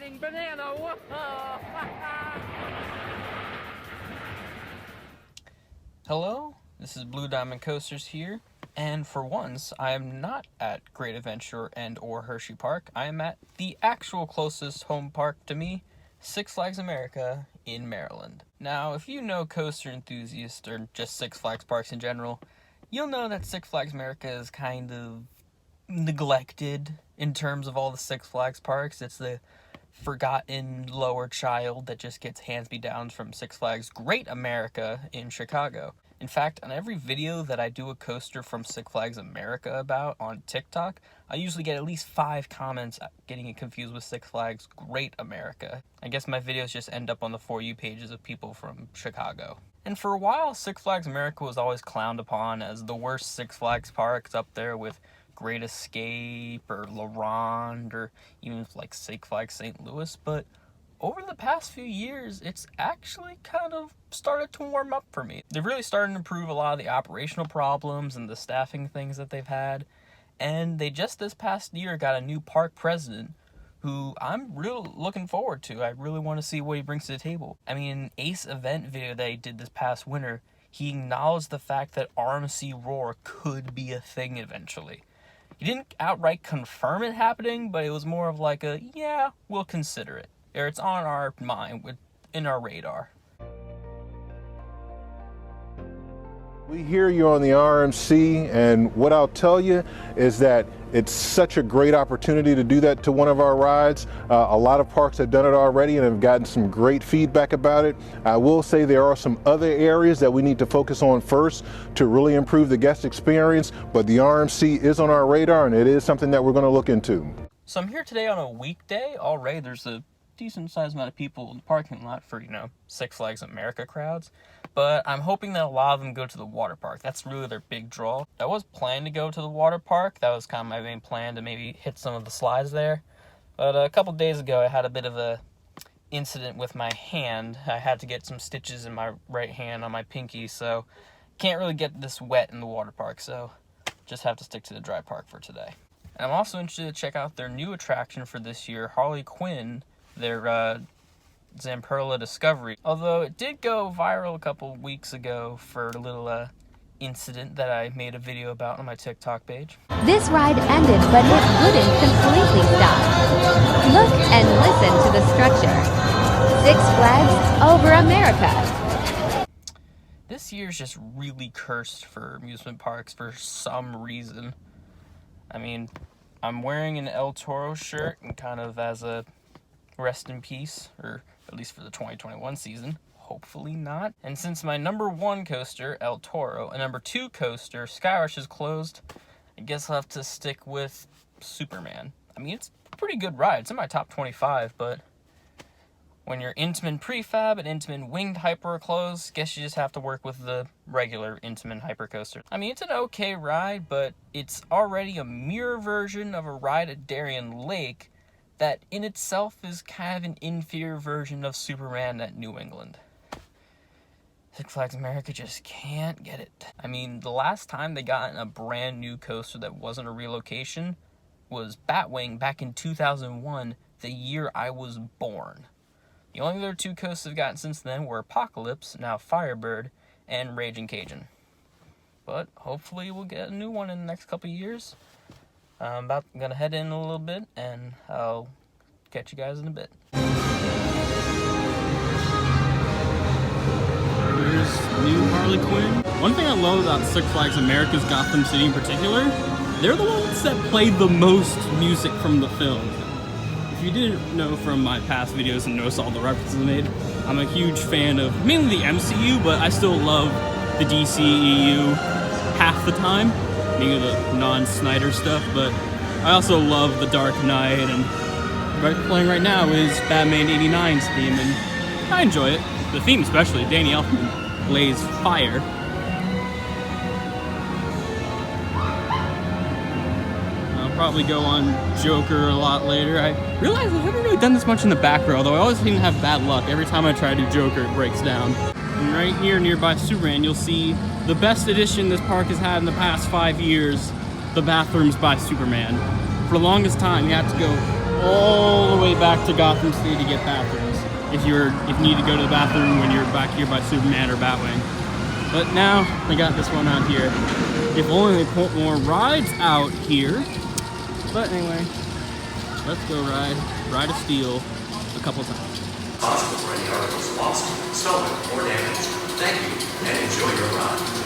riding banana. Whoa. Hello, this is Blue Diamond Coasters here, and for once, I am not at Great Adventure and or Hershey Park. I am at the actual closest home park to me, Six Flags America in Maryland. Now, if you know coaster enthusiasts or just Six Flags parks in general, you'll know that Six Flags America is kind of neglected in terms of all the Six Flags parks. It's the forgotten lower child that just gets hands-me-downs from Six Flags Great America in Chicago. In fact, on every video that I do a coaster from Six Flags America about on TikTok, I usually get at least 5 comments getting it confused with Six Flags Great America. I guess my videos just end up on the For You pages of people from Chicago. And for a while, Six Flags America was always clowned upon as the worst Six Flags parks, up there with Great Escape or La Ronde or even like Six Flags St. Louis, but over the past few years, it's actually kind of started to warm up for me. They've really started to improve a lot of the operational problems and the staffing things that they've had, and they just this past year got a new park president who I'm really looking forward to. I really want to see what he brings to the table. I mean, Ace event video that he did this past winter, he acknowledged the fact that RMC Roar could be a thing eventually. He didn't outright confirm it happening, but it was more of like a, yeah, we'll consider it. Or it's on our mind, in our radar. We hear you on the RMC, and what I'll tell you is that it's such a great opportunity to do that to one of our rides. A lot of parks have done it already and have gotten some great feedback about it. I will say there are some other areas that we need to focus on first to really improve the guest experience, but the RMC is on our radar and it is something that we're going to look into. So I'm here today on a weekday. Already there's a decent sized amount of people in the parking lot for, Six Flags America crowds. But I'm hoping that a lot of them go to the water park. That's really their big draw. I was planning to go to the water park. That was kind of my main plan, to maybe hit some of the slides there. But a couple days ago, I had a bit of a incident with my hand. I had to get some stitches in my right hand on my pinky, so can't really get this wet in the water park, so just have to stick to the dry park for today. And I'm also interested to check out their new attraction for this year, Harley Quinn, their Zamperla Discovery. Although it did go viral a couple weeks ago for a little incident that I made a video about on my TikTok page. This ride ended, but it wouldn't completely stop. Look and listen to the structure. Six Flags over America. This year's just really cursed for amusement parks for some reason. I mean, I'm wearing an El Toro shirt and kind of as a rest in peace, or at least for the 2021 season. Hopefully not. And since my number 1 coaster, El Toro, and number 2 coaster, Skyrush, is closed, I guess I'll have to stick with Superman. I mean, it's a pretty good ride. It's in my top 25, but when your Intamin Prefab and Intamin Winged Hyper are closed, guess you just have to work with the regular Intamin Hyper Coaster. I mean, it's an okay ride, but it's already a mirror version of a ride at Darien Lake that in itself is kind of an inferior version of Superman at New England. Six Flags America just can't get it. I mean, the last time they got a brand new coaster that wasn't a relocation was Batwing back in 2001, the year I was born. The only other 2 coasters I've gotten since then were Apocalypse, now Firebird, and Raging Cajun. But hopefully we'll get a new one in the next couple of years. I'm gonna head in a little bit, and I'll catch you guys in a bit. Here's new Harley Quinn. One thing I love about Six Flags America's Gotham City in particular, they're the ones that play the most music from the film. If you didn't know from my past videos and notice all the references I made, I'm a huge fan of mainly the MCU, but I still love the DCEU half the time, being the non-Snyder stuff, but I also love The Dark Knight, and playing right now is Batman 89's theme, and I enjoy it. The theme especially, Danny Elfman lays fire. I'll probably go on Joker a lot later. I realize I haven't really done this much in the back row, though I always seem to have bad luck. Every time I try to do Joker, it breaks down. And right here nearby Superman, you'll see the best addition this park has had in the past 5 years, the bathrooms by Superman. For the longest time, you had to go all the way back to Gotham City to get bathrooms. If you need to go to the bathroom when you're back here by Superman or Batwing. But now they got this one out here. If only they put more rides out here. But anyway, let's go ride a Steel a couple times. Responsible for any articles lost, stolen, or damaged. Thank you, and enjoy your ride.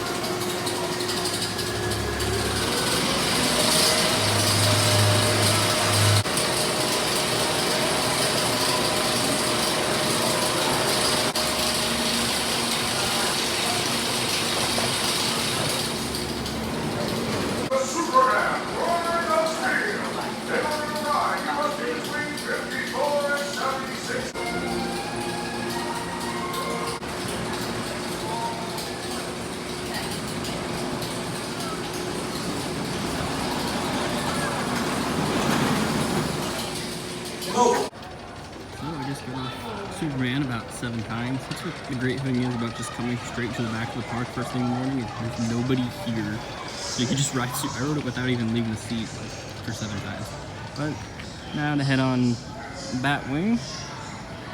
So I just got off Superman about 7 times. That's what the great thing is about just coming straight to the back of the park first thing in the morning. Is there's nobody here. So you can just ride I rode it without even leaving the seat for 7 times. But now to head on Batwing.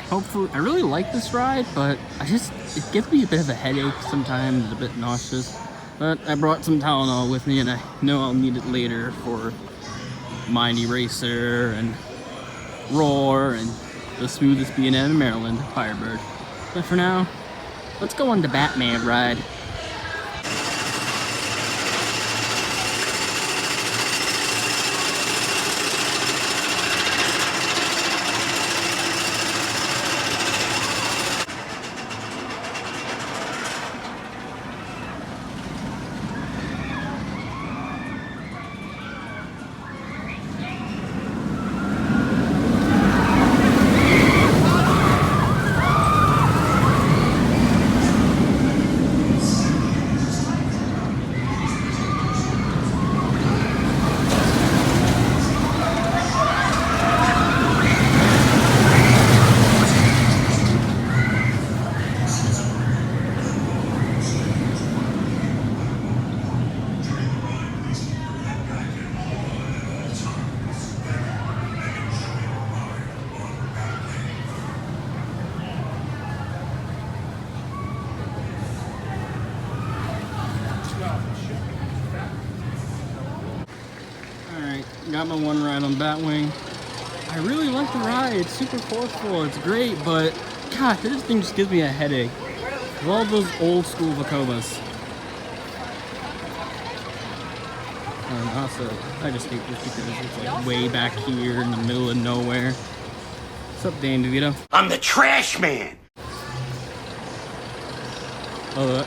Hopefully, I really like this ride, but it gives me a bit of a headache sometimes, a bit nauseous. But I brought some Tylenol with me and I know I'll need it later for Mind Eraser and Roar and the smoothest B&M in Maryland, Firebird. But for now, let's go on the Batman ride. Got my one ride on Batwing. I really like the ride. It's super forceful. It's great, but God, this thing just gives me a headache. With all those old school Vacobas. And also, I just hate this because it's like way back here in the middle of nowhere. What's up, Dan DeVito? I'm the trash man!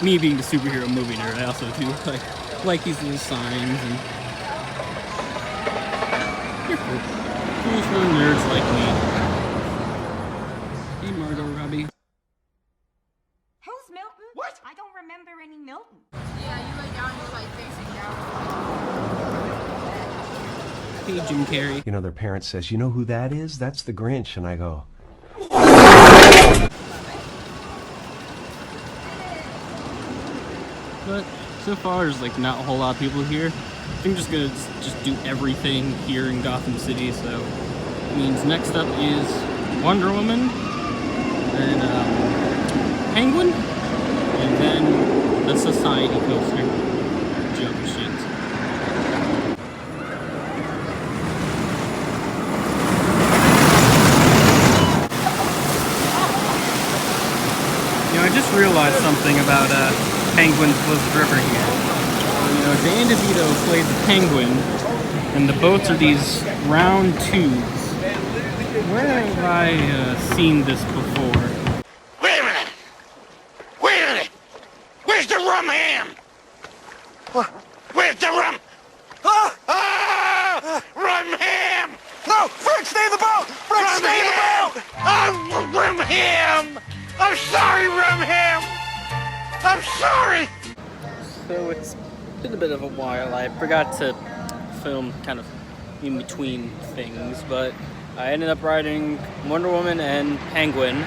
Me being the superhero movie nerd, I also do like these little signs and cool for nerds like me. Hey, Margot Robbie. Who's Milton? What? I don't remember any Milton. Yeah, you lay down, you're like facing down. Hey, Jim Carrey. You know, their parent says, "You know who that is? That's the Grinch." And I go, but so far, there's like not a whole lot of people here. I think I'm just gonna just do everything here in Gotham City, so it means next up is Wonder Woman, then Penguin, and then the Society Coaster. Joker shit. You know, I just realized something about Penguin's Blizzard River here. You know, Dan DeVito played the Penguin, and the boats are these round tubes. Where have I seen this before? Wait a minute! Wait a minute! Where's the rum ham? What? Where's the rum? Rum ham! "No, Fred, stay in the boat! Fred, Rum stay in the ham! boat!" Oh, rum ham! I'm sorry, rum ham! I'm sorry! So it's been a bit of a while. I forgot to film kind of in between things, but I ended up riding Wonder Woman and Penguin.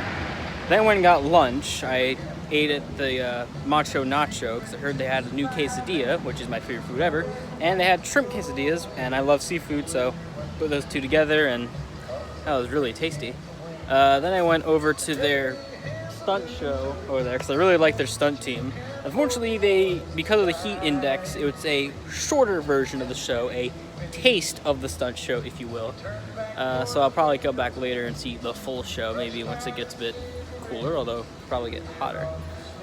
Then went and got lunch. I ate at the Macho Nacho because I heard they had a new quesadilla, which is my favorite food ever, and they had shrimp quesadillas, and I love seafood, so put those two together and That was really tasty. Then I went over to their stunt show over there because I really like their stunt team. Unfortunately, because of the heat index, it's a shorter version of the show, a taste of the stunt show, if you will. So I'll probably go back later and see the full show, maybe once it gets a bit cooler, although it'll probably get hotter.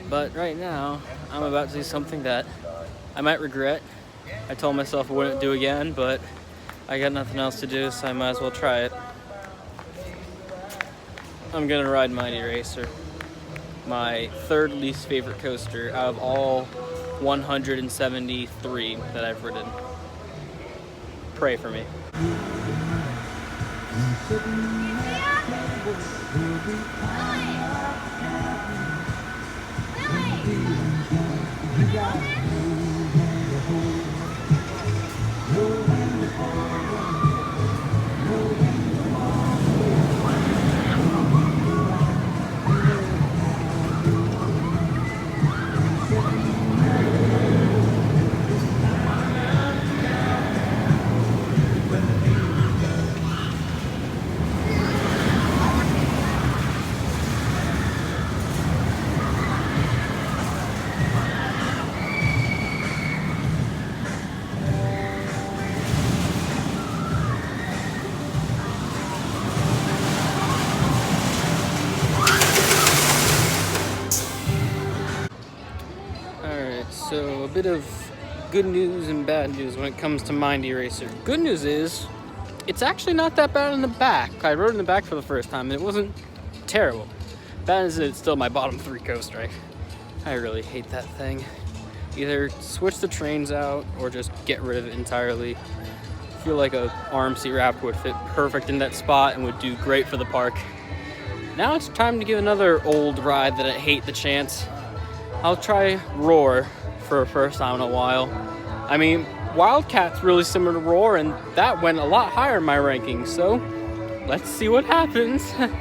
But right now, I'm about to do something that I might regret. I told myself I wouldn't do again, but I got nothing else to do, so I might as well try it. I'm gonna ride Mighty Racer, my third least favorite coaster out of all 173 that I've ridden. Pray for me. So a bit of good news and bad news when it comes to Mighty Racer. Good news is, it's actually not that bad in the back. I rode in the back for the first time and it wasn't terrible. Bad news is it's still my bottom 3 coaster. I really hate that thing. Either switch the trains out or just get rid of it entirely. I feel like a RMC Raptor would fit perfect in that spot and would do great for the park. Now it's time to give another old ride that I hate the chance. I'll try Roar for the first time in a while. I mean, Wildcat's really similar to Roar, and that went a lot higher in my rankings, so let's see what happens. I'm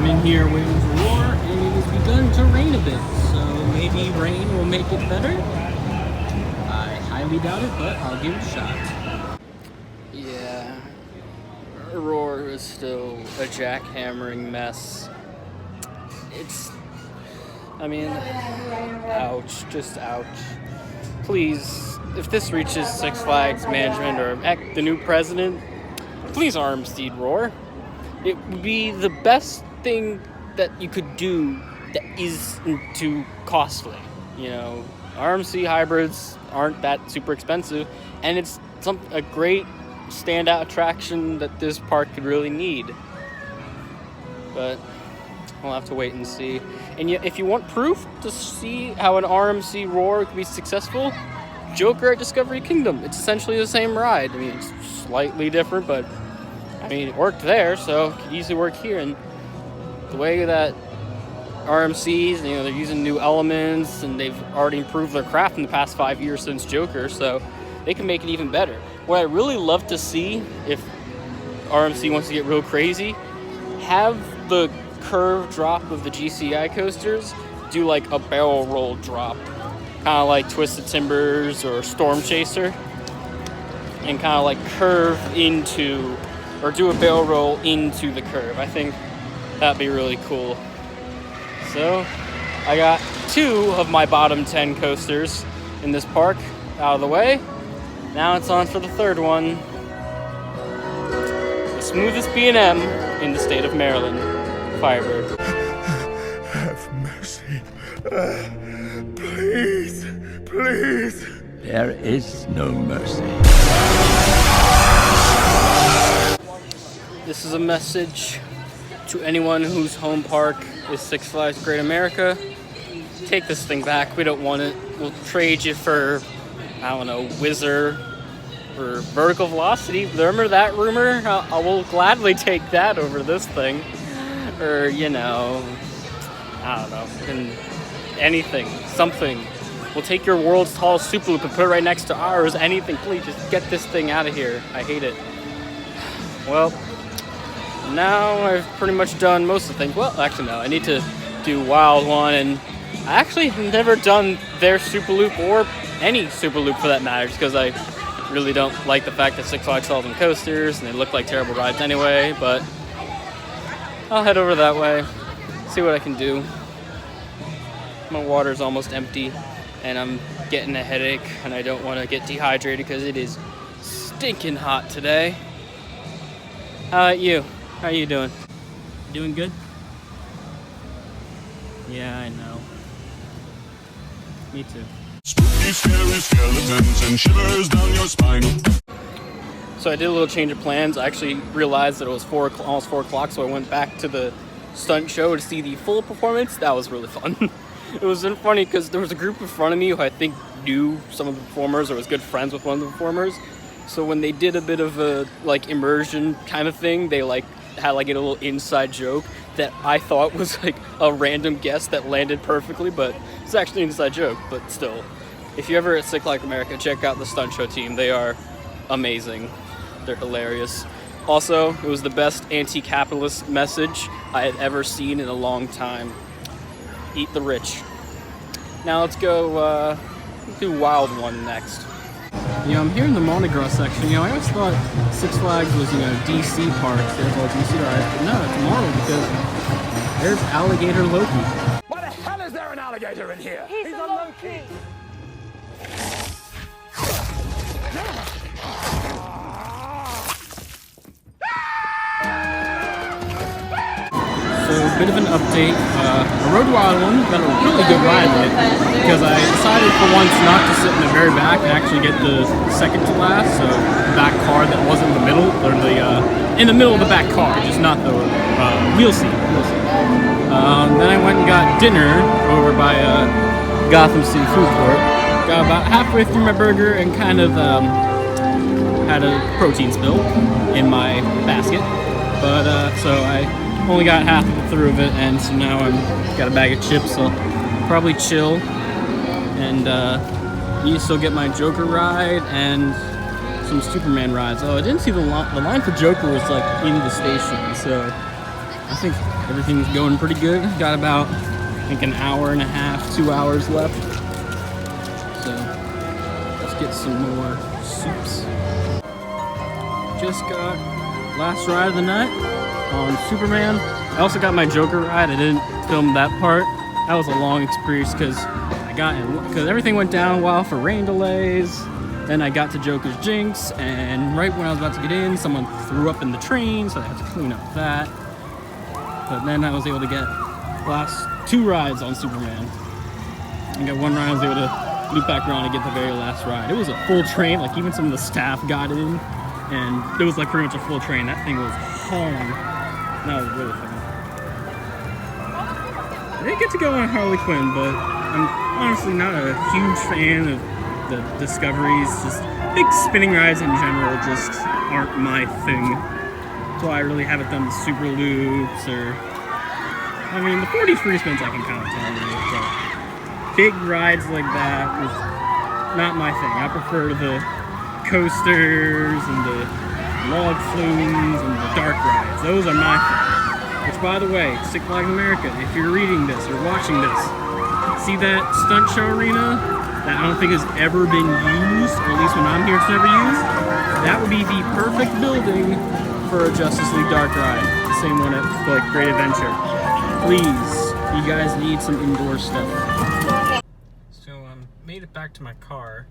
in here waiting for Roar, and it has begun to rain a bit, so maybe rain will make it better? I highly doubt it, but I'll give it a shot. Yeah. Roar is still a jackhammering mess. I mean, ouch, just ouch. Please, if this reaches Six Flags management or the new president, please armstead Roar. It would be the best thing that you could do that isn't too costly. You know, RMC hybrids aren't that super expensive, and it's a great standout attraction that this park could really need. But we'll have to wait and see. And yet, if you want proof to see how an RMC Roar could be successful, Joker at Discovery Kingdom. It's essentially the same ride. I mean, it's slightly different, but I mean, it worked there, so it could easily work here. And the way that RMCs, you know, they're using new elements, and they've already improved their craft in the past 5 years since Joker, so they can make it even better. What I really love to see, if RMC wants to get real crazy, have the curve drop of the GCI coasters do like a barrel roll drop, kind of like Twisted Timbers or Storm Chaser, and kind of like curve into, or do a barrel roll into the curve. I think that'd be really cool. So I got 2 of my bottom 10 coasters in this park out of the way. Now it's on for the third one. The smoothest B&M in the state of Maryland, Firebird. Have mercy. Please, please. There is no mercy. This is a message to anyone whose home park is Six Flags Great America. Take this thing back. We don't want it. We'll trade you for, I don't know, Whizzer or Vertical Velocity. Remember that rumor? I will gladly take that over this thing. Or, you know, I don't know, and anything, something. We'll take your world's tallest Super Loop and put it right next to ours. Anything, please, just get this thing out of here. I hate it. Well, now I've pretty much done most of the things. Well, actually, no, I need to do Wild One, and I actually have never done their Super Loop or any Super Loop for that matter, just because I really don't like the fact that Six Flags sells them coasters and they look like terrible rides anyway, but I'll head over that way, see what I can do. My water's almost empty and I'm getting a headache and I don't want to get dehydrated because it is stinking hot today. How about you? How you doing? Doing good? Yeah, I know. Me too. Spooky, scary skeletons and shivers down your spine. So I did a little change of plans. I actually realized that it was almost 4 o'clock, so I went back to the stunt show to see the full performance. That was really fun. It was funny because there was a group in front of me who I think knew some of the performers or was good friends with one of the performers. So when they did a bit of a like immersion kind of thing, they like had like a little inside joke that I thought was like a random guess that landed perfectly, but it's actually an inside joke. But still, if you're ever at Six Flags America, check out the stunt show team. They are amazing. They're hilarious. Also, it was the best anti-capitalist message I had ever seen in a long time. Eat the rich. Now let's go do Wild One next. You know, I'm here in the Mardi Gras section. You know, I always thought Six Flags was, you know, DC parks. There's all DC rides, but no, it's Marvel because there's Alligator Loki. Why the hell is there an alligator in here? He's a Loki. So, a bit of an update. I rode Wild One, got a really good ride in it, because I decided for once not to sit in the very back and actually get the second to last, so the back car that wasn't in the middle, or in the middle of the back car, just not the wheel seat. Then I went and got dinner over by Gotham City Food Court. Got about halfway through my burger and kind of had a protein spill in my basket, but so I only got half through of it, and so now I'm got a bag of chips, so I'll probably chill and you still get my Joker ride and some Superman rides. Oh, I didn't see the line for Joker was like in the station, so I think everything's going pretty good. Got about I think an hour and a half, 2 hours left, so let's get some more soups. Just got last ride of the night on Superman. I also got my Joker ride. I didn't film that part. That was a long experience because everything went down well for rain delays. Then I got to Joker's Jinx, and right when I was about to get in, someone threw up in the train, so I had to clean up that. But then I was able to get the last 2 rides on Superman. I got 1 ride I was able to loop back around and get the very last ride. It was a full train, like even some of the staff got in, and it was like pretty much a full train. That thing was hung. That was really fun. I didn't get to go on Harley Quinn, but I'm honestly not a huge fan of the Discoveries. Just big spinning rides in general just aren't my thing. That's why I really haven't done the Super Loops or... I mean, the 40 free spins I can kind of tolerate, but big rides like that is not my thing. I prefer the coasters and the log flumes and the dark rides. Those are my thing. Which, by the way, Six Flags America, if you're reading this or watching this, see that stunt show arena that I don't think has ever been used, or at least when I'm here it's never used? That would be the perfect building for a Justice League Dark ride. Same one at like Great Adventure. Please, you guys need some indoor stuff. So made it back to my car,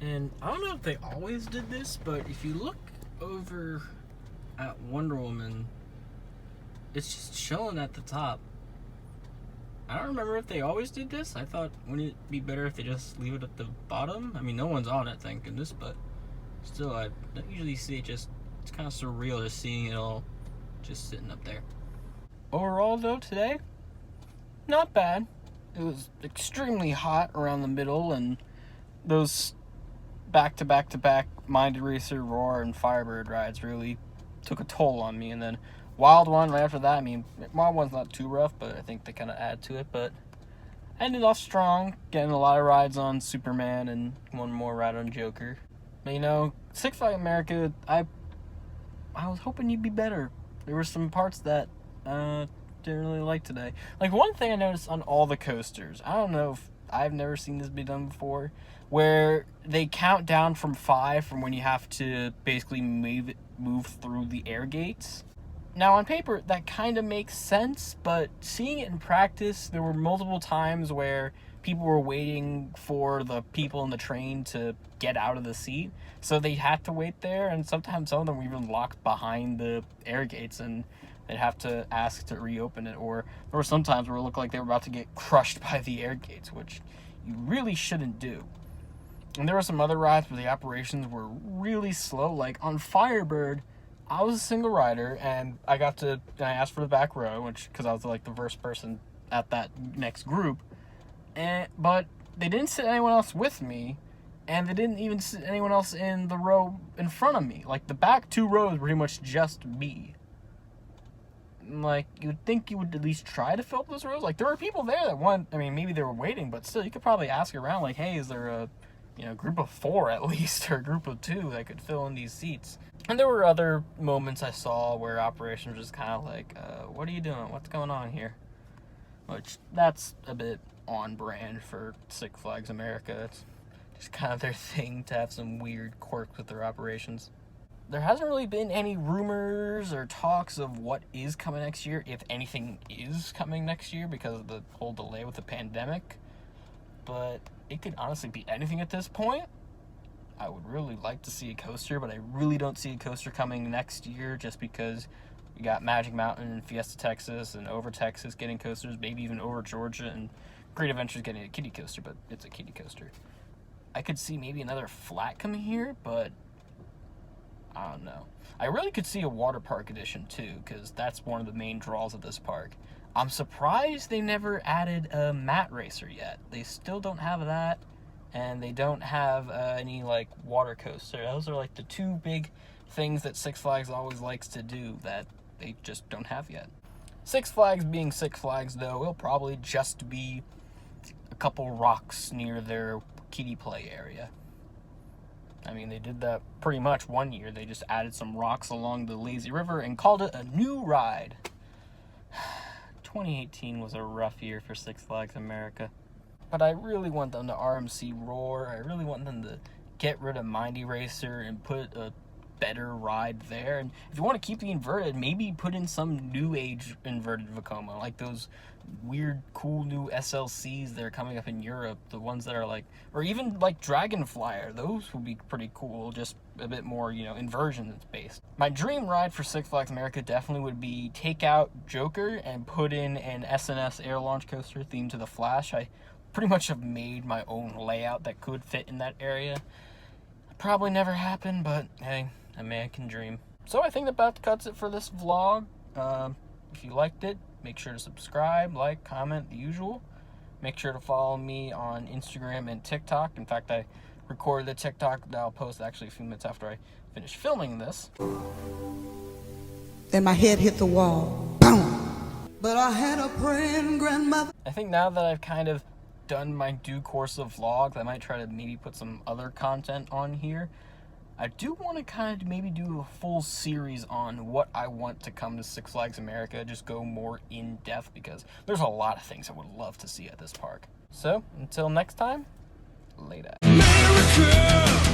and I don't know if they always did this, but if you look over at Wonder Woman, it's just chilling at the top. I don't remember if they always did this. I thought, wouldn't it be better if they just leave it at the bottom? I mean, no one's on it, thank goodness, but still, I don't usually see it. Just, it's kind of surreal just seeing it all just sitting up there. Overall, though, today, not bad. It was extremely hot around the middle, and those back-to-back-to-back Mind Eraser, Roar, and Firebird rides really took a toll on me. And then Wild One right after that. I mean, Wild One's not too rough, but I think they kind of add to it. But I ended off strong, getting a lot of rides on Superman and 1 more ride on Joker. But, you know, Six Flags America, I was hoping you'd be better. There were some parts that didn't really like today. Like, one thing I noticed on all the coasters, I don't know if I've never seen this be done before, where they count down from 5 from when you have to basically move through the air gates. Now, on paper, that kind of makes sense, but seeing it in practice, there were multiple times where people were waiting for the people in the train to get out of the seat, so they had to wait there, and sometimes some of them were even locked behind the air gates, and they'd have to ask to reopen it, or there were some times where it looked like they were about to get crushed by the air gates, which you really shouldn't do. And there were some other rides where the operations were really slow, like on Firebird. I was a single rider, and I asked for the back row, because I was like the first person at that next group, but they didn't sit anyone else with me, and they didn't even sit anyone else in the row in front of me. Like, the back 2 rows were pretty much just me. Like, you would think you would at least try to fill up those rows. Like, there were people there that maybe they were waiting, but still, you could probably ask around, like, hey, is there a group of 4 at least, or a group of 2 that could fill in these seats? And there were other moments I saw where operations was kind of like, what are you doing? What's going on here? Which, that's a bit on brand for Six Flags America. It's just kind of their thing to have some weird quirks with their operations. There hasn't really been any rumors or talks of what is coming next year, if anything is coming next year, because of the whole delay with the pandemic. But it could honestly be anything at this point. I would really like to see a coaster, but I really don't see a coaster coming next year, just because we got Magic Mountain and Fiesta Texas and Over Texas getting coasters, maybe even Over Georgia, and Great Adventures getting a kiddie coaster, but it's a kiddie coaster. I could see maybe another flat coming here, but I don't know. I really could see a water park edition too, because that's one of the main draws of this park. I'm surprised they never added a mat racer yet. They still don't have that, and they don't have any like water coaster. Those are like the 2 big things that Six Flags always likes to do that they just don't have yet. Six Flags being Six Flags, though, will probably just be a couple rocks near their kiddie play area. I mean, they did that pretty much one year. They just added some rocks along the lazy river and called it a new ride. 2018 was a rough year for Six Flags America. But I really want them to RMC Roar. I really want them to get rid of Mindy Racer and put a better ride there. And if you want to keep the inverted, maybe put in some new age inverted Vekoma, like those weird cool new SLCs that are coming up in Europe, the ones that are like, or even like Dragonflyer. Those would be pretty cool, just a bit more, inversion based. My dream ride for Six Flags America definitely would be take out Joker and put in an SNS air launch coaster themed to the Flash. I pretty much have made my own layout that could fit in that area. Probably never happen, but hey, a man can dream. So I think that about cuts it for this vlog. If you liked it, make sure to subscribe, like, comment, the usual. Make sure to follow me on Instagram and TikTok. In fact, I recorded the TikTok that I'll post actually a few minutes after I finish filming this. Then my head hit the wall. Boom! But I had a praying grandmother. I think now that I've kind of done my due course of vlogs, I might try to maybe put some other content on here. I do want to kind of maybe do a full series on what I want to come to Six Flags America, just go more in depth, because there's a lot of things I would love to see at this park. So, until next time, later. America!